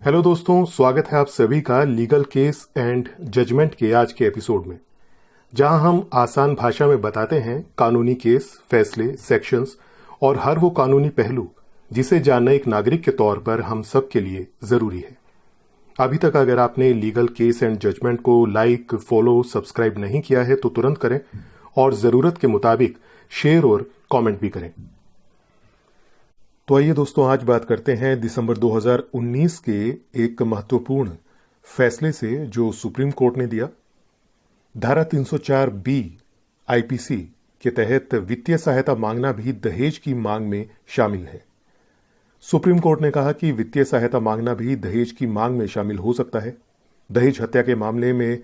Hello दोस्तों, स्वागत है आप सभी का लीगल केस एंड जजमेंट के आज के एपिसोड में, जहां हम आसान भाषा में बताते हैं कानूनी केस, फैसले, सेक्शंस और हर वो कानूनी पहलू जिसे जानना एक नागरिक के तौर पर हम सब के लिए जरूरी है। अभी तक अगर आपने लीगल केस एंड जजमेंट को लाइक, फॉलो, सब्सक्राइब नहीं किया है तो तुरंत करें और जरूरत के मुताबिक शेयर और कमेंट भी करें। तो आइए दोस्तों, आज बात करते हैं दिसंबर 2019 के एक महत्वपूर्ण फैसले से जो सुप्रीम कोर्ट ने दिया। धारा 304 बी आईपीसी के तहत वित्तीय सहायता मांगना भी दहेज की मांग में शामिल है। सुप्रीम कोर्ट ने कहा कि वित्तीय सहायता मांगना भी दहेज की मांग में शामिल हो सकता है। दहेज हत्या के मामले में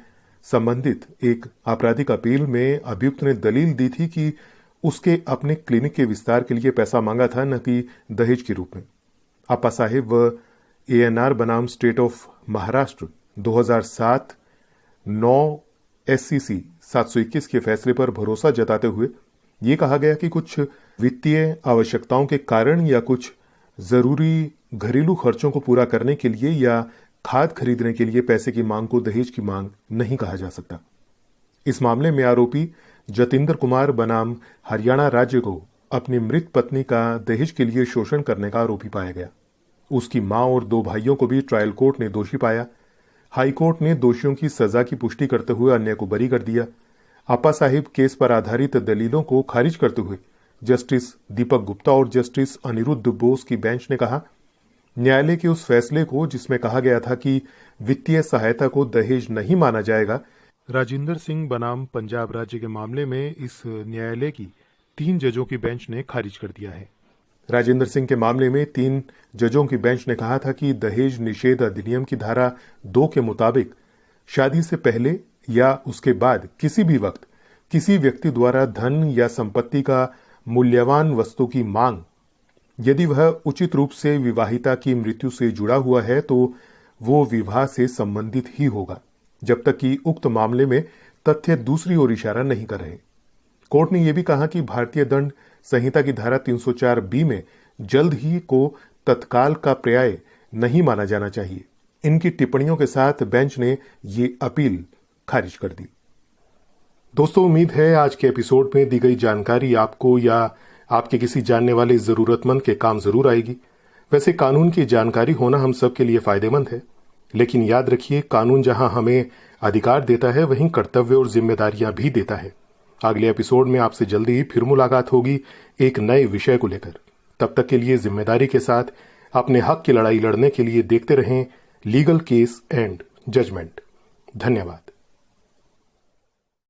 संबंधित एक आपराधिक अपील में अभियुक्त ने दलील दी थी कि उसके अपने क्लिनिक के विस्तार के लिए पैसा मांगा था, न कि दहेज के रूप में। अप्पा साहिब व एएनआर बनाम स्टेट ऑफ महाराष्ट्र 2007 9 SCC 721 के फैसले पर भरोसा जताते हुए ये कहा गया कि कुछ वित्तीय आवश्यकताओं के कारण या कुछ जरूरी घरेलू खर्चों को पूरा करने के लिए या खाद खरीदने के लिए पैसे की मांग को दहेज की मांग नहीं कहा जा सकता। इस मामले में आरोपी जतिंदर कुमार बनाम हरियाणा राज्य को अपनी मृत पत्नी का दहेज के लिए शोषण करने का आरोपी पाया गया। उसकी मां और 2 भाइयों को भी ट्रायल कोर्ट ने दोषी पाया। हाई कोर्ट ने दोषियों की सजा की पुष्टि करते हुए अन्य को बरी कर दिया। अप्पा साहिब केस पर आधारित दलीलों को खारिज करते हुए जस्टिस दीपक गुप्ता और जस्टिस अनिरुद्ध बोस की बेंच ने कहा, न्यायालय के उस फैसले को जिसमें कहा गया था कि वित्तीय सहायता को दहेज नहीं माना जाएगा, राजिंदर सिंह बनाम पंजाब राज्य के मामले में इस न्यायालय की 3 जजों की बेंच ने खारिज कर दिया है। राजिंदर सिंह के मामले में 3 जजों की बेंच ने कहा था कि दहेज निषेध अधिनियम की धारा 2 के मुताबिक शादी से पहले या उसके बाद किसी भी वक्त किसी व्यक्ति द्वारा धन या संपत्ति का मूल्यवान वस्तु की मांग, यदि वह उचित रूप से विवाहिता की मृत्यु से जुड़ा हुआ है तो वो विवाह से संबंधित ही होगा, जब तक कि उक्त मामले में तथ्य दूसरी ओर इशारा नहीं कर रहे। कोर्ट ने यह भी कहा कि भारतीय दंड संहिता की धारा 304 बी में जल्द ही को तत्काल का पर्याय नहीं माना जाना चाहिए। इनकी टिप्पणियों के साथ बेंच ने ये अपील खारिज कर दी। दोस्तों, उम्मीद है आज के एपिसोड में दी गई जानकारी आपको या आपके किसी जानने वाले जरूरतमंद के काम जरूर आएगी। वैसे कानून की जानकारी होना हम सब के लिए फायदेमंद है, लेकिन याद रखिए, कानून जहां हमें अधिकार देता है वहीं कर्तव्य और जिम्मेदारियां भी देता है। अगले एपिसोड में आपसे जल्दी ही फिर मुलाकात होगी एक नए विषय को लेकर। तब तक के लिए जिम्मेदारी के साथ अपने हक की लड़ाई लड़ने के लिए देखते रहें लीगल केस एंड जजमेंट। धन्यवाद।